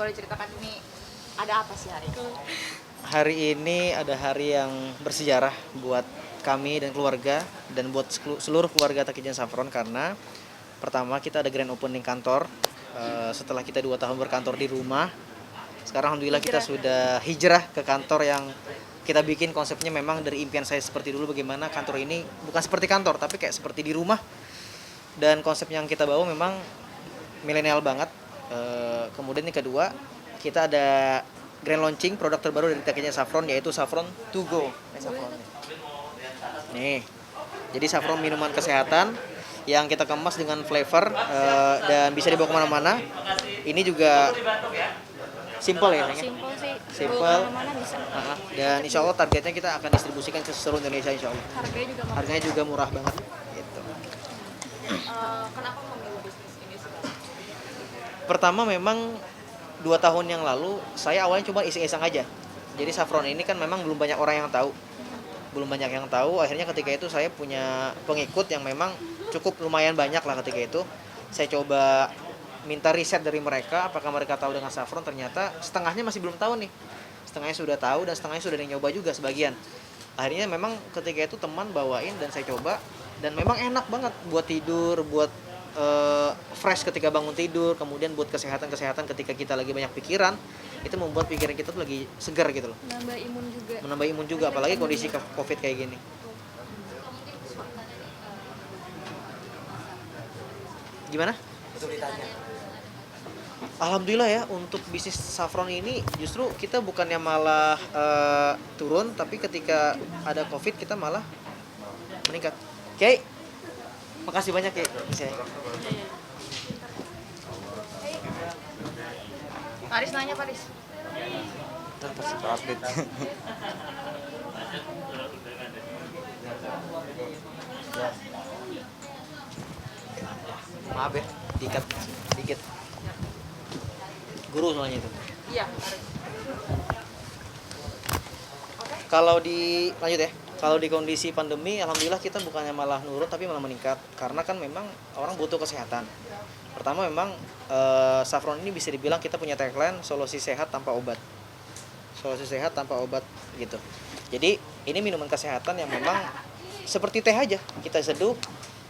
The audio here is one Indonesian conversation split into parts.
boleh ceritakan ini ada apa sih hari ini? Hari ini ada hari yang bersejarah buat kami dan keluarga dan buat seluruh keluarga Takijan Saffron karena pertama kita ada grand opening kantor. Setelah kita 2 tahun berkantor di rumah, sekarang alhamdulillah kita sudah hijrah ke kantor yang kita bikin konsepnya memang dari impian saya seperti dulu, bagaimana kantor ini bukan seperti kantor tapi kayak seperti di rumah, dan konsep yang kita bawa memang milenial banget. Kemudian yang kedua, kita ada grand launching produk terbaru dari Takijan Saffron, yaitu Saffron To Go. Nih, jadi Saffron minuman kesehatan yang kita kemas dengan flavor dan bisa dibawa kemana-mana. Ini juga simple ya, Simple sih. simple. Mana bisa. Dan insya Allah targetnya kita akan distribusikan ke seluruh Indonesia insya Allah. Harganya juga Murah banget. Gitu. Kenapa memilih bisnis ini sih? Pertama memang 2 tahun yang lalu saya awalnya cuma iseng-iseng aja. Jadi Saffron ini kan memang belum banyak orang yang tahu. Akhirnya ketika itu saya punya pengikut yang memang cukup lumayan banyak lah ketika itu. Saya coba minta riset dari mereka, apakah mereka tahu dengan Saffron. Ternyata setengahnya masih belum tahu nih. Setengahnya sudah tahu dan setengahnya sudah nyoba juga sebagian. Akhirnya memang ketika itu teman bawain dan saya coba, dan memang enak banget buat tidur, buat fresh ketika bangun tidur, kemudian buat kesehatan ketika kita lagi banyak pikiran, itu membuat pikiran kita tuh lagi segar gitu loh. Menambah imun juga apalagi kondisi Covid kayak gini. Gimana? Alhamdulillah ya, untuk bisnis Saffron ini justru kita bukannya malah turun, tapi ketika ada Covid kita malah meningkat. Oke, makasih banyak ya. Paris nanya, Paris. Maaf ya, dikat dikit. Guru soalnya itu. Iya. Lanjut ya. Kalau di kondisi pandemi, alhamdulillah kita bukannya malah nurun tapi malah meningkat. Karena kan memang orang butuh kesehatan. Pertama memang Saffron ini bisa dibilang kita punya tagline solusi sehat tanpa obat. Solusi sehat tanpa obat gitu. Jadi ini minuman kesehatan yang memang seperti teh aja. Kita seduh,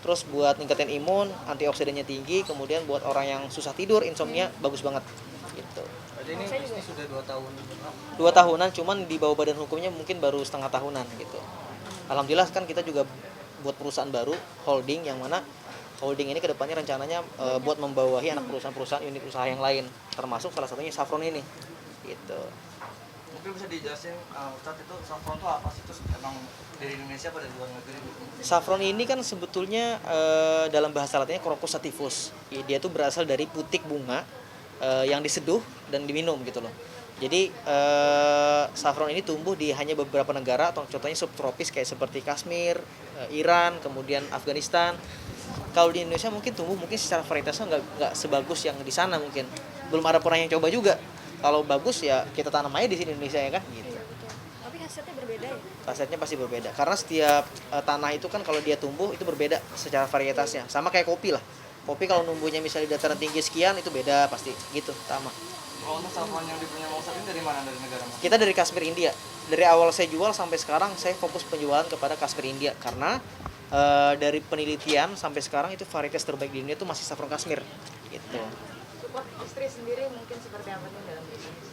terus buat ningkatin imun, antioksidannya tinggi, kemudian buat orang yang susah tidur, insomnia, bagus banget gitu. Jadi ini bisnis sudah 2 tahun. 2 tahunan, cuman di bawah badan hukumnya mungkin baru setengah tahunan gitu. Alhamdulillah kan kita juga buat perusahaan baru, holding, yang mana holding ini kedepannya rencananya buat membawahi anak perusahaan-perusahaan unit usaha yang lain, termasuk salah satunya Saffron ini gitu. Mungkin bisa dijelasin Ustadz, itu Saffron itu apa sih? Terus emang dari Indonesia pada luar negeri? Saffron ini kan sebetulnya dalam bahasa latinnya Crocus sativus. Dia tuh berasal dari putik bunga yang diseduh dan diminum gitu loh. Jadi saffron ini tumbuh di hanya beberapa negara, atau contohnya subtropis kayak seperti Kashmir, Iran, kemudian Afghanistan. Kalau di Indonesia mungkin tumbuh secara varietasnya nggak sebagus yang di sana mungkin. Belum ada orang yang coba juga. Kalau bagus ya kita tanam aja di sini Indonesia ya kan gitu. Tapi hasilnya berbeda ya? Hasilnya pasti berbeda karena setiap tanah itu kan kalau dia tumbuh itu berbeda secara varietasnya. Sama kayak kopi lah. Kopi kalau numbuhnya misalnya di dataran tinggi sekian itu beda pasti gitu sama. Kalau untuk Saffron yang dipunya Bang Ustadz ini dari mana? Dari negara mana? Kita dari Kashmir India. Dari awal saya jual sampai sekarang saya fokus penjualan kepada Kashmir India karena dari penelitian sampai sekarang itu varietas terbaik di dunia itu masih Saffron Kashmir gitu. Support istri sendiri mungkin seperti apa nih dalam bisnis?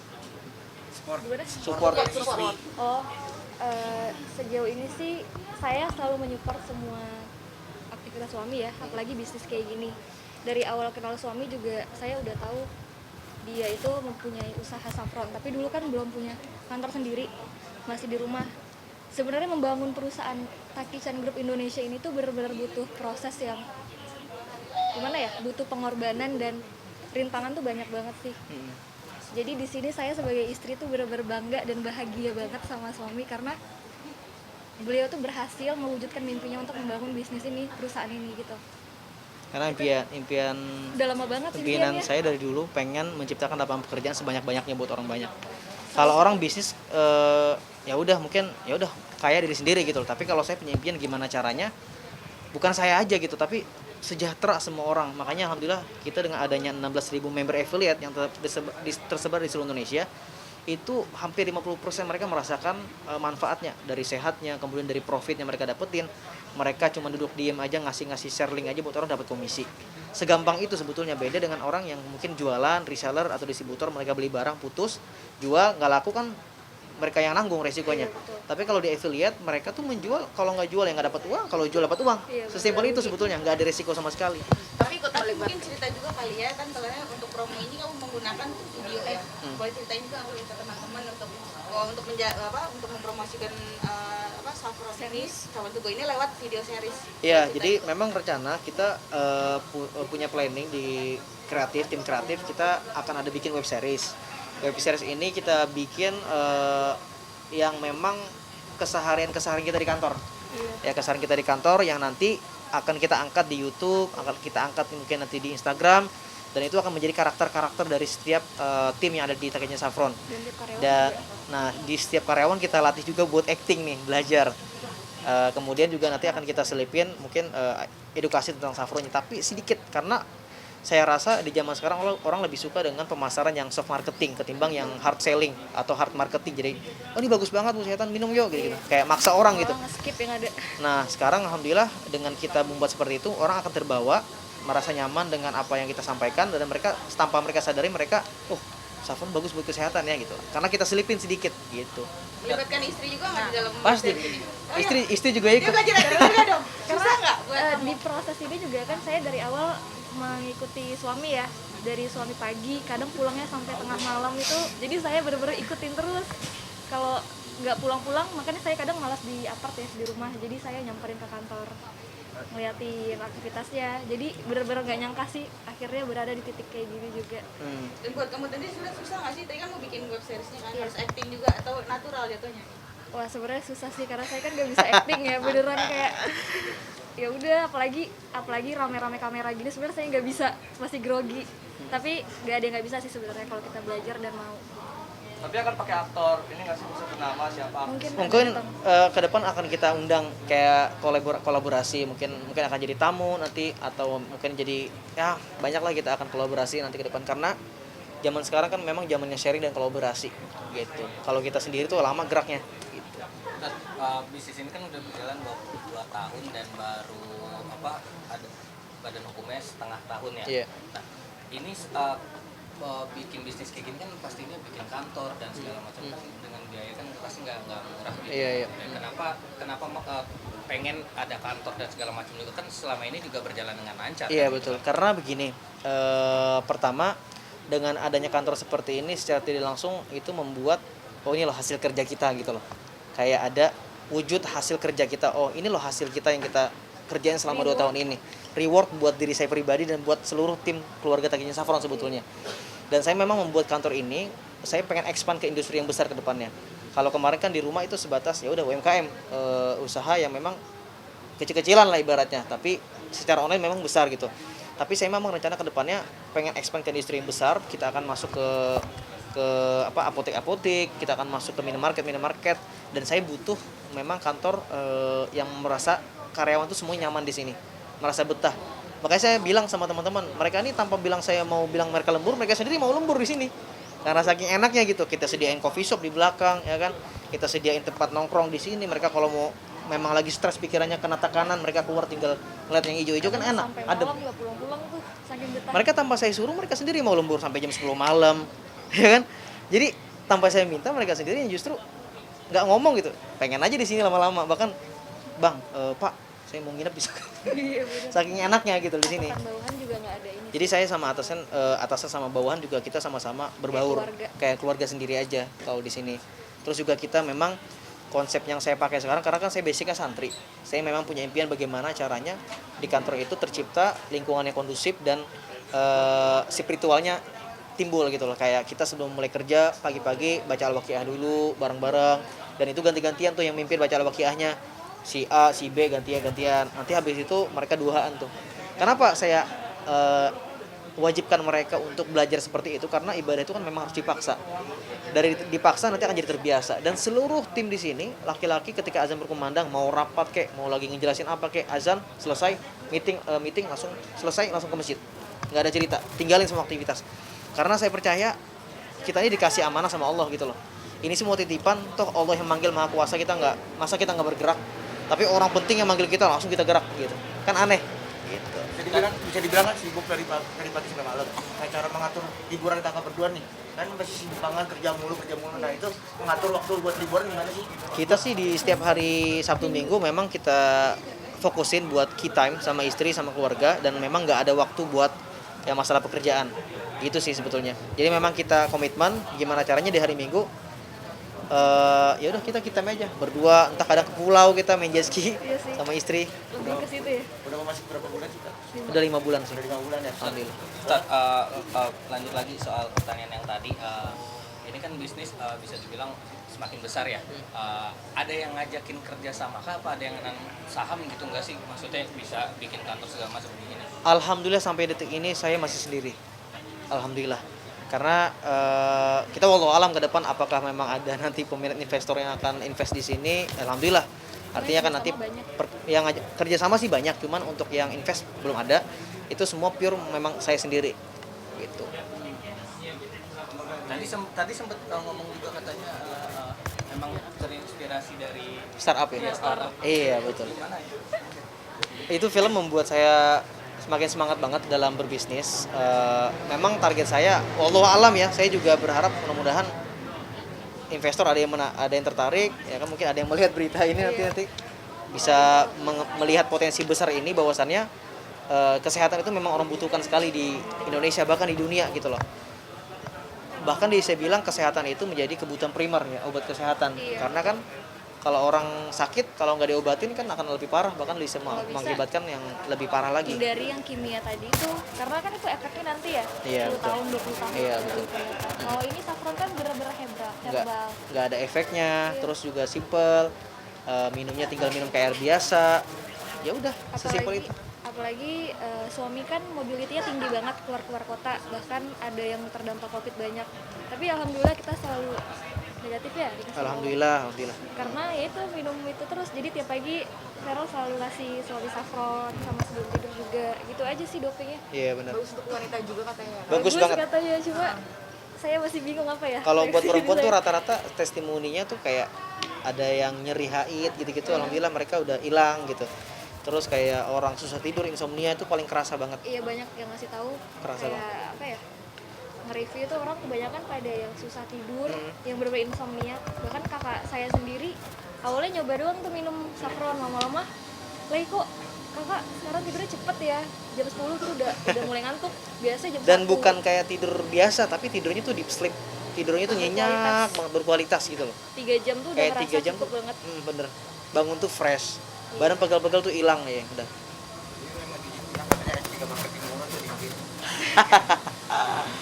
Support. Oh, sejauh ini sih saya selalu menyupport semua aktivitas suami ya, apalagi bisnis kayak gini. Dari awal kenal suami juga saya udah tahu dia itu mempunyai usaha saffron, tapi dulu kan belum punya kantor sendiri, masih di rumah. Sebenarnya membangun perusahaan Takijan Group Indonesia ini tuh benar-benar butuh proses yang gimana ya, butuh pengorbanan dan rintangan tuh banyak banget sih. Jadi di sini saya sebagai istri tuh benar-benar bangga dan bahagia banget sama suami karena beliau tuh berhasil mewujudkan mimpinya untuk membangun bisnis ini, perusahaan ini gitu. Karena impian Udah lama banget impian impiannya. saya dari dulu pengen menciptakan lapangan pekerjaan sebanyak-banyaknya buat orang banyak. Kalau orang bisnis ya udah mungkin ya udah kaya diri sendiri gitu. Tapi kalau saya punya impian gimana caranya, bukan saya aja gitu, tapi sejahtera semua orang. Makanya alhamdulillah kita dengan adanya 16.000 member affiliate yang tersebar di seluruh Indonesia, itu hampir 50% mereka merasakan manfaatnya, dari sehatnya, kemudian dari profitnya mereka dapetin. Mereka cuma duduk diem aja, ngasih share link aja buat orang dapat komisi. Segampang itu sebetulnya. Beda dengan orang yang mungkin jualan, reseller atau distributor, mereka beli barang putus, jual nggak laku kan mereka yang nanggung resikonya. Iya, betul. Tapi kalau di affiliate mereka tuh menjual, kalau nggak jual ya nggak dapat uang, kalau jual dapat uang. Iya, Sesimpel itu sebetulnya, nggak ada resiko sama sekali. Tapi mungkin cerita juga kali ya, kan soalnya untuk promo ini kamu menggunakan video ya. Boleh ceritain juga aku ke teman-teman untuk mempromosikan Saffron ini, Saffron To Go ini lewat video series. Iya, Boleh jadi ceritain? memang rencana kita punya planning di kreatif, tim kreatif, kita akan ada bikin web series. Web series ini kita bikin yang memang keseharian kita di kantor. Ya, keseharian kita di kantor yang nanti akan kita angkat di YouTube, akan kita angkat mungkin nanti di Instagram, dan itu akan menjadi karakter-karakter dari setiap tim yang ada di Takenya Saffron. Dan tiap karyawan Dan juga. nah, di setiap karyawan kita latih juga buat acting nih, belajar. Kemudian juga nanti akan kita selipin mungkin edukasi tentang saffronnya, tapi sedikit, karena saya rasa di zaman sekarang orang lebih suka dengan pemasaran yang soft marketing ketimbang yang hard selling atau hard marketing. Jadi, oh ini bagus banget Bu Setan, minum yuk gitu. Kayak maksa orang gitu. Skip yang ada. Nah, sekarang alhamdulillah dengan kita membuat seperti itu, orang akan terbawa, merasa nyaman dengan apa yang kita sampaikan, dan mereka tanpa mereka sadari mereka, oh saffron bagus buat kesehatan ya gitu. Karena kita selipin sedikit gitu. Melibatkan istri juga nggak di dalam Pasti. series ini? Oh, iya. Istri juga Dia ikut. belajar acting juga dong. Susah nggak buat kamu? Di proses ini juga kan saya dari awal mengikuti suami ya, dari suami pagi, kadang pulangnya sampai tengah malam itu, jadi saya bener-bener ikutin terus. Kalau nggak pulang-pulang, makanya saya kadang malas di apart ya, di rumah, jadi saya nyamperin ke kantor ngeliatin aktivitasnya. Jadi bener-bener nggak nyangka sih akhirnya berada di titik kayak gini juga. Dan buat kamu tadi sudah susah nggak sih? Tadi kan mau bikin web seriesnya kan, harus acting juga atau natural jatuhnya? Wah sebenarnya susah sih karena saya kan nggak bisa acting ya, beneran kayak ya udah, apalagi rame-rame kamera gini sebenarnya saya nggak bisa, masih grogi. Tapi nggak ada yang nggak bisa sih sebenarnya kalau kita belajar dan mau. Tapi akan pakai aktor, ini nggak sih bisa bernama siapa? Mungkin ke depan akan kita undang kayak kolaborasi, mungkin akan jadi tamu nanti, atau mungkin jadi ya banyak lah kita akan kolaborasi nanti ke depan, karena zaman sekarang kan memang zamannya sharing dan kolaborasi gitu. Kalau kita sendiri tuh lama geraknya gitu. Nah, bisnis ini kan udah berjalan 22 tahun dan baru ada badan hukumnya setengah tahun ya. Iya. Nah, ini bikin bisnis kayak gini kan pastinya bikin kantor dan segala macam kan, dengan biaya kan pasti nggak murah gitu. Iya. Dan kenapa pengen ada kantor dan segala macam juga, kan selama ini juga berjalan dengan lancar. Iya kan? betul, karena begini, pertama dengan adanya kantor seperti ini secara tidak langsung itu membuat, oh ini loh hasil kerja kita gitu loh. Kayak ada wujud hasil kerja kita, oh ini loh hasil kita yang kita kerjain selama 2 tahun ini. Reward buat diri saya pribadi dan buat seluruh tim keluarga Takenya Saffron sebetulnya. Dan saya memang membuat kantor ini, saya pengen expand ke industri yang besar ke depannya. Kalau kemarin kan di rumah itu sebatas ya udah UMKM, usaha yang memang kecil-kecilan lah ibaratnya, tapi secara online memang besar gitu. Tapi saya memang rencana ke depannya pengen expand ke industri yang besar. Kita akan masuk ke apotek, kita akan masuk ke minimarket, dan saya butuh memang kantor yang merasa karyawan tuh semua nyaman di sini, merasa betah. Makanya saya bilang sama teman-teman, mereka ini tanpa bilang saya mau bilang mereka lembur, mereka sendiri mau lembur di sini. Karena saking enaknya gitu, kita sediain coffee shop di belakang, ya kan. Kita sediain tempat nongkrong di sini. Mereka kalau mau memang lagi stres pikirannya kena tekanan, mereka keluar tinggal ngeliat yang hijau-hijau kan enak, Sampai adem. malam nggak pulang-pulang tuh, saking betah. Mereka tanpa saya suruh, mereka sendiri mau lembur sampai jam 10 malam, ya kan. Jadi tanpa saya minta, mereka sendiri yang justru nggak ngomong gitu, pengen aja di sini lama-lama. Bahkan, Bang, Pak, saya mau nginep bisa. Iya, bener. Saking enaknya gitu di sini. Patokan bawahan juga nggak ada ini. Jadi saya sama atasan sama bawahan juga kita sama-sama berbaur kayak keluarga sendiri aja kalau di sini. Terus juga kita memang konsep yang saya pakai sekarang, karena kan saya basicnya santri. Saya memang punya impian bagaimana caranya di kantor itu tercipta lingkungan yang kondusif dan spiritualnya timbul gitu loh. Kayak kita sebelum mulai kerja pagi-pagi baca al-waqiah dulu bareng-bareng, dan itu ganti-gantian tuh yang mimpin baca al-waqiahnya. Si A, si B gantian. Nanti habis itu mereka duaan tuh. Kenapa saya wajibkan mereka untuk belajar seperti itu karena ibadah itu kan memang harus dipaksa. Dari dipaksa nanti akan jadi terbiasa. Dan seluruh tim di sini laki-laki ketika azan berkumandang mau rapat kek, mau lagi ngejelasin apa kek, azan selesai, meeting langsung selesai langsung ke masjid. Nggak ada cerita, tinggalin semua aktivitas. Karena saya percaya kita ini dikasih amanah sama Allah gitu loh. Ini semua titipan, toh Allah yang manggil Maha Kuasa, masa kita nggak bergerak. Tapi orang penting yang manggil kita langsung kita gerak gitu. Kan aneh. Gitu. Bisa dibilang kan sibuk dari pagi sampai malam. Nah, cara mengatur liburan kakak berdua nih, kan masih sibuk banget kerja mulu. Nah itu mengatur waktu buat liburan gimana sih? Kita sih di setiap hari Sabtu Minggu memang kita fokusin buat key time sama istri sama keluarga, dan memang nggak ada waktu buat yang masalah pekerjaan. Gitu sih sebetulnya. Jadi memang kita komitmen gimana caranya di hari Minggu ya udah kita aja berdua, entah kadang ke pulau kita main jet ski Iya sih. sama istri. Lebih ke situ ya. Udah mau masuk berapa bulan sih kak? Udah 5 bulan sih. Udah 5 bulan ya? Alhamdulillah. Ustaz, lanjut lagi soal pertanyaan yang tadi. Ini kan bisnis bisa dibilang semakin besar ya. Ada yang ngajakin kerja sama kah? Apa ada yang saham gitu enggak sih? Maksudnya bisa bikin kantor segala macam begini. Alhamdulillah sampai detik ini saya masih sendiri. Alhamdulillah. Karena kita wallahu alam ke depan apakah memang ada nanti peminat investor yang akan invest di sini. Alhamdulillah. Artinya kan nanti yang kerjasama sih banyak, cuman untuk yang invest belum ada. Itu semua pure memang saya sendiri. Gitu. Tadi sempat ngomong juga katanya memang terinspirasi dari Startup ya? startup. Iya, betul. Gimana ya? Itu film membuat saya semakin semangat banget dalam berbisnis. Memang target saya, wallahu alam ya, saya juga berharap mudah-mudahan investor ada yang tertarik, ya kan, mungkin ada yang melihat berita ini nanti bisa melihat potensi besar ini, bahwasannya kesehatan itu memang orang butuhkan sekali di Indonesia, bahkan di dunia gitu loh. Bahkan saya bilang kesehatan itu menjadi kebutuhan primer ya, obat kesehatan. Karena kan kalau orang sakit, kalau nggak diobatin kan akan lebih parah, bahkan bisa mengakibatkan yang lebih parah lagi. Dari yang kimia tadi itu, karena kan itu efeknya nanti ya, Iya, 10 tahun, 20 tahun. Iya, betul. Kalau ini saffron kan bener-bener herbal. Nggak ada efeknya, terus juga simple, minumnya tinggal minum kayak air biasa. Ya udah, sesimpel itu. Apalagi suami kan mobilitinya tinggi banget keluar kota, bahkan ada yang terdampak COVID banyak. Tapi alhamdulillah kita selalu negatif ya dikasih Alhamdulillah. karena ya itu minum itu terus, jadi tiap pagi Feral selalu kasih suami saffron sama sebelum tidur juga, gitu aja sih dopingnya. Iya benar. Bagus untuk wanita juga katanya. Bagus banget. Katanya, cuma saya masih bingung apa ya. Kalau buat perempuan tuh rata-rata testimoninya tuh kayak ada yang nyeri haid gitu-gitu, alhamdulillah mereka udah hilang gitu. Terus kayak orang susah tidur, insomnia itu paling kerasa banget. Iya, banyak yang ngasih tahu Kerasa kayak banget. apa ya, nge-review itu orang kebanyakan pada yang susah tidur, yang bener-bener insomnia. Bahkan kakak saya sendiri awalnya nyoba doang tuh minum saffron, lama-lama lah kok kakak sekarang tidurnya cepet ya, jam 10 tuh udah mulai ngantuk, biasa jam 1. Dan bukan kayak tidur biasa, tapi tidurnya tuh deep sleep. Tidurnya tuh nyenyak banget, berkualitas gitu loh. 3 jam tuh udah Kayak ngerasa 3 jam cukup tuh banget. bener. Bangun tuh fresh. Badan pegal-pegal tuh hilang ya, udah.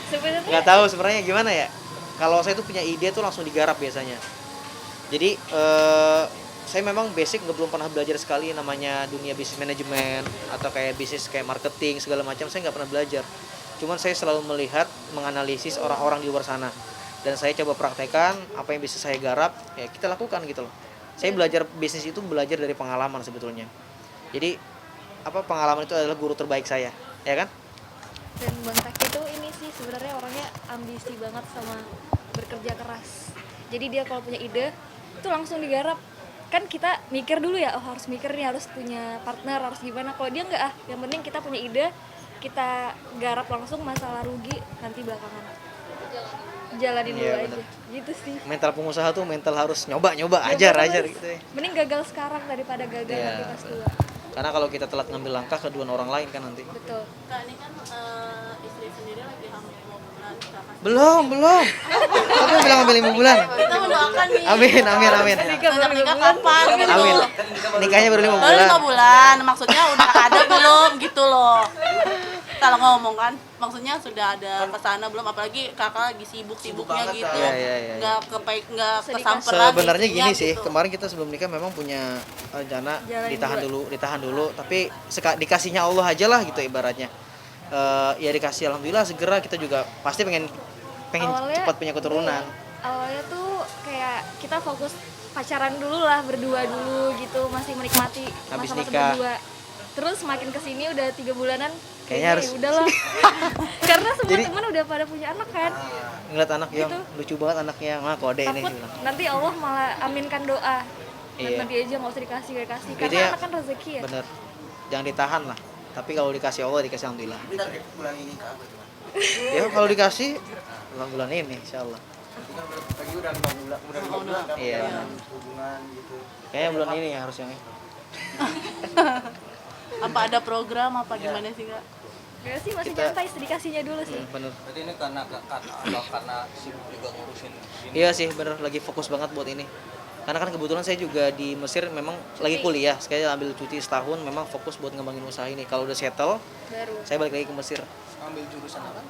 Sebenarnya Nggak tahu sebenarnya gimana ya. Kalau saya tuh punya ide tuh langsung digarap biasanya. Jadi saya memang basic belum pernah belajar sekali namanya dunia bisnis manajemen atau kayak bisnis kayak marketing segala macam, saya nggak pernah belajar. Cuman saya selalu melihat, menganalisis orang-orang di luar sana, dan saya coba praktekkan apa yang bisa saya garap, ya kita lakukan gitu loh. Saya belajar bisnis itu belajar dari pengalaman sebetulnya. Jadi pengalaman itu adalah guru terbaik saya, ya kan? dan Bang Taki tuh ini sih sebenarnya orangnya ambisi banget sama bekerja keras. Jadi dia kalau punya ide itu langsung digarap. Kan kita mikir dulu ya, harus mikir nih, harus punya partner, harus gimana. Kalau dia enggak, yang penting kita punya ide, kita garap langsung, masalah rugi nanti belakangan. Jalanin dulu aja. Bener. Gitu sih. Mental pengusaha tuh mental harus nyoba, Nyoba ajar terus. gitu ya. Mending gagal sekarang daripada gagal nanti pas tua. Karena kalau kita telat ngambil langkah, kedua orang lain kan nanti. Betul. Kak, ini kan istri sendiri lagi hamil 5 bulan. Belum. Aku bilang ambil 5 bulan. Kita mendoakan nih. Amin. Nikah kapan gitu. Amin. Nikahnya baru 5 Baru bulan. 5 bulan, maksudnya udah ada belum gitu loh. Kalau ngomong kan, maksudnya sudah ada kesana belum, apalagi kakak lagi sibuk-sibuknya banget, gitu. Iya. Nggak kesamperan. Sebenarnya istrinya gini sih, gitu. kemarin kita sebelum nikah memang punya rencana Jalanin ditahan dulu, tapi dikasihnya Allah aja lah gitu ibaratnya. ya dikasih alhamdulillah segera, kita juga pasti pengen Awalnya- cepat punya keturunan. Awalnya tuh kayak kita fokus pacaran dulu lah, berdua dulu gitu, masih menikmati Habis masa-masa nikah. berdua. Terus makin kesini udah 3 bulanan Kayaknya harus- ya udahlah. Karena semua Jadi- teman udah pada punya anak kan. Ngeliat anak yang Gitu. lucu banget anaknya, kode ini Takut bilang. nanti Allah malah aminkan doa. Iya. Nanti aja nggak usah dikasih. Gitu Karena ya. anak kan rezeki ya. Bener, jangan ditahan lah, tapi kalau dikasih Allah dikasih alhamdulillah. Tapi target bulan ini kak apa gimana? Ya kalau dikasih bulan ini insyaallah. Nanti kan lagi udah 5 bulan kan Iya. hubungan gitu. Kayaknya bulan ini ya harusnya. Apa ada program apa gimana sih kak? Ya sih masih Kita- nyantai, dikasihnya dulu sih. Bener. Berarti ini karena sibuk juga ngurusin ini. Iya sih bener, lagi fokus banget buat ini. Karena kan kebetulan saya juga di Mesir memang lagi kuliah, sekali ambil cuti setahun, memang fokus buat ngembangin usaha ini. Kalau udah settle, Baru. saya balik lagi ke Mesir, Ambil jurusan apa?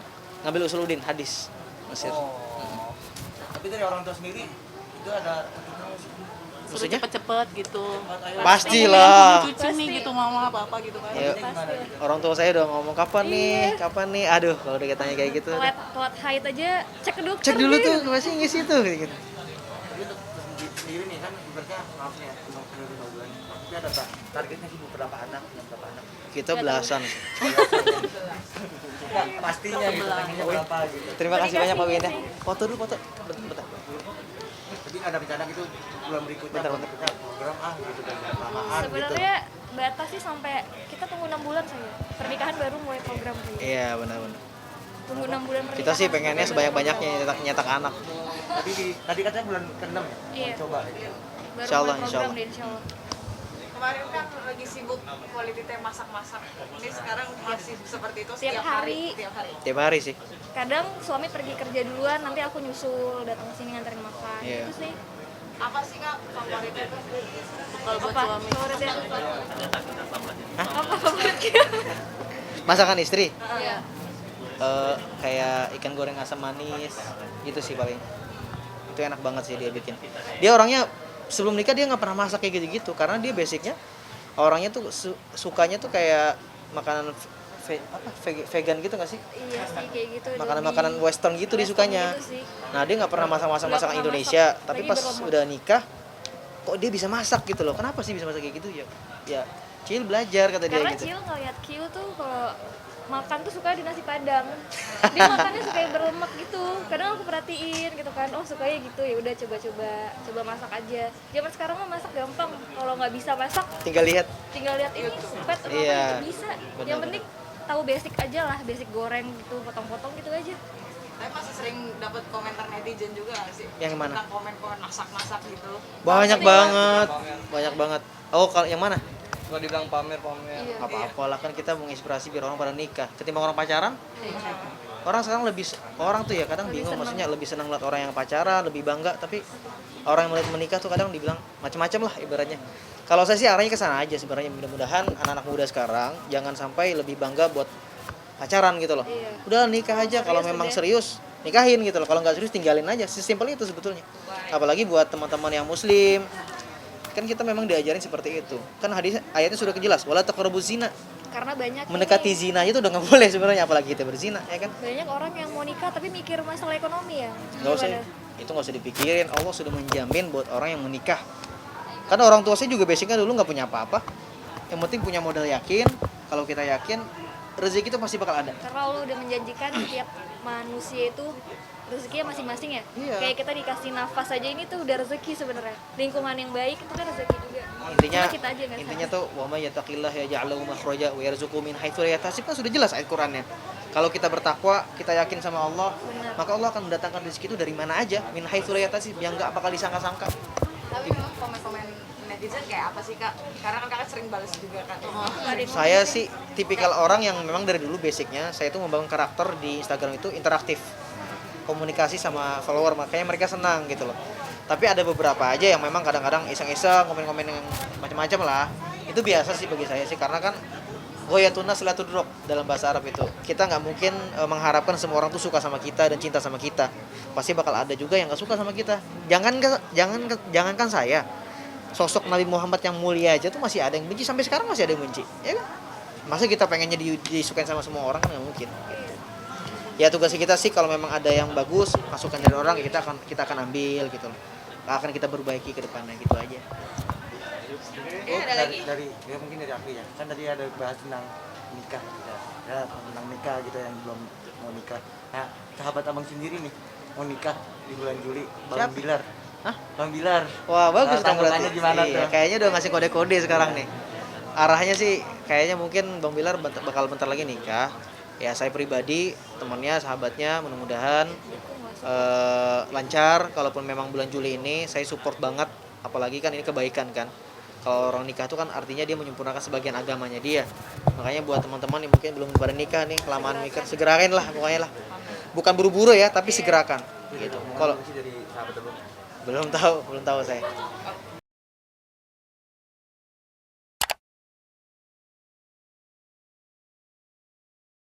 ngambil usuluddin hadis Mesir. Oh. Tapi dari orang tua sendiri itu ada keturunan nggak sih? Suruh Maksudnya? cepet-cepet gitu. Pastilah. Cucu nih gitu mama apa gitu kan. Ya, orang tua saya udah ngomong kapan nih, aduh kalau udah tanya kayak gitu. Telat haid aja cek ke dokter. Cek dulu deh. tuh, masih ngisi tuh gitu. Tapi untuk sendiri nih kan ibaratnya maaf nih ya, cuma 5 bulan. Tapi ada targetnya sih berapa anak, berapa anak? Kita belasan. Pastinya gitu, pengennya berapa gitu. Terima kasih banyak Pak Win ya. Foto dulu, foto. Bentar. Tapi nggak ada rencana gitu bulan berikutnya Bentar. kita program gitu dan lamaan gitu. Sebenarnya batas sih sampai kita tunggu 6 bulan saja. Pernikahan baru mulai program kayak. Iya benar-benar. Tunggu 6 bulan pernikahan. Kita sih pengennya sebanyak-banyaknya nyetak anak. Tadi katanya bulan ke-6 ya? Iya. Coba. Baru Insyaallah, mulai program insyaallah. deh insyaallah. Kemarin kan lagi sibuk quality time masak-masak. Ini sekarang masih seperti itu Tiap hari. Tiap hari. Tiap hari sih. Kadang suami pergi kerja duluan, nanti aku nyusul datang ke sini nganterin makan. Iya. Itu sih. Apa sih kak favoritnya? Kalau buat Apa? suami. Favoritnya apa favoritnya? Masakan istri? Iya. Kayak ikan goreng asam manis gitu sih paling. Itu enak banget sih dia bikin. Dia orangnya sebelum nikah dia nggak pernah masak kayak gitu-gitu karena dia basicnya orangnya tuh sukanya tuh kayak makanan vegan gitu nggak sih? Iya sih kayak gitu. Makanan-makanan western gitu dia sukanya. Gitu sih. Nah dia nggak pernah masak-masak masakan pernah Indonesia, masak. tapi Lagi pas berlomba. udah nikah, kok dia bisa masak gitu loh? Kenapa sih bisa masak kayak gitu ya? Ya, Cil belajar kata dia Karena gitu. Cil ngeliat Q tuh kalau makan tuh suka di nasi padang. Dia makannya suka yang berlemak gitu. Kadang aku perhatiin gitu kan, oh sukanya gitu ya udah coba masak aja. Zaman sekarang mah masak gampang. Kalau nggak bisa masak, Tinggal lihat. tinggal lihat ini sepet apa Iya, itu bisa. benar, Yang penting tahu basic aja lah, basic goreng gitu, potong-potong gitu aja. Tapi masih sering dapat komentar netizen juga nggak sih? Yang mana? Tentang komen-komen masak-masak gitu. Banyak banget, banyak banget. Oh kalau yang mana? Kalau dibilang pamer-pamer. Iya. Apa-apalah kan kita menginspirasi biar orang pada nikah. Ketimbang orang pacaran, orang sekarang orang tuh ya kadang bingung, maksudnya lebih senang lihat orang yang pacaran, lebih bangga, tapi orang yang melihat menikah tuh kadang dibilang macam-macam lah ibaratnya. Kalau saya sih arahnya ke sana aja sebenarnya, mudah-mudahan anak-anak muda sekarang jangan sampai lebih bangga buat pacaran gitu loh. Iya. Udah nikah aja, kalau memang serius nikahin gitu loh. Kalau nggak serius tinggalin aja, sesimpel itu sebetulnya. Apalagi buat teman-teman yang muslim, kan kita memang diajarin seperti itu. Kan hadis ayatnya sudah kejelas, wala taqrabuz zina. Karena banyak Mendekati ini, zina itu udah nggak boleh sebenarnya, apalagi kita berzina, ya kan? banyak orang yang mau nikah tapi mikir masalah ekonomi ya. Nggak usah, itu nggak usah dipikirin. Allah sudah menjamin buat orang yang menikah. Karena orang tua saya juga basicnya dulu nggak punya apa-apa. Yang penting punya modal yakin. Kalau kita yakin, rezeki itu pasti bakal ada. Karena Allah udah menjanjikan tiap manusia itu rezekinya masing-masing ya. Iya. Kayak kita dikasih nafas aja ini tuh udah rezeki sebenarnya. Lingkungan yang baik itu kan rezeki juga. Intinya Cuma kita aja nggak intinya sadar. tuh wa may yattaqillah yaj'al lahu makhraja wa yarzuqhu min haitsu la yahtasib, kan sudah jelas ayat Qur'annya. Kalau kita bertakwa, kita yakin sama Allah, Benar. maka Allah akan mendatangkan rezeki itu dari mana aja, min haitsu la yahtasib, yang enggak bakal disangka-sangka. Tapi memang komen-komen netizen kayak apa sih kak? Karena kan kakak sering balas juga kan. Saya sih tipikal orang yang memang dari dulu basicnya saya itu membangun karakter di Instagram itu interaktif, komunikasi sama follower, makanya mereka senang gitu loh. Tapi ada beberapa aja yang memang kadang-kadang iseng-iseng komen-komen yang macam-macam lah. Itu biasa sih bagi saya sih, karena kan goyatuna silatudrok dalam bahasa Arab itu. Kita nggak mungkin mengharapkan semua orang tuh suka sama kita dan cinta sama kita. Pasti bakal ada juga yang nggak suka sama kita. Jangankan saya, sosok Nabi Muhammad yang mulia aja tuh masih ada yang benci, sampai sekarang masih ada yang benci, ya kan? Masa kita pengennya disukain sama semua orang kan nggak mungkin gitu. Ya tugas kita sih kalau memang ada yang bagus masukan dari orang ya kita akan ambil gitu loh, akan kita perbaiki ke depannya gitu aja. Ada lagi? dari ya mungkin dari aku ya, kan tadi ada bahas tentang nikah ya, tentang nikah gitu yang belum mau nikah. Nah sahabat abang sendiri nih mau nikah di bulan Juli, Bang Siapa? Bilar. Hah? Bang Bilar. Wah bagus dong berarti. Tanggapannya gimana Iya, tuh? kayaknya udah ngasih kode-kode sekarang nih. Arahnya sih kayaknya mungkin Bang Bilar bakal bentar lagi nikah. Ya saya pribadi, temannya, sahabatnya, mudah-mudahan lancar. Kalaupun memang bulan Juli ini saya support banget. Apalagi kan ini kebaikan kan. Kalau orang nikah itu kan artinya dia menyempurnakan sebagian agamanya dia. Makanya buat teman-teman yang mungkin belum pada nikah nih, kelamaan mikir, segerakan lah pokoknya lah. Bukan buru-buru ya, tapi segerakan. Gitu. Kalau dari sahabat abang. belum tahu saya.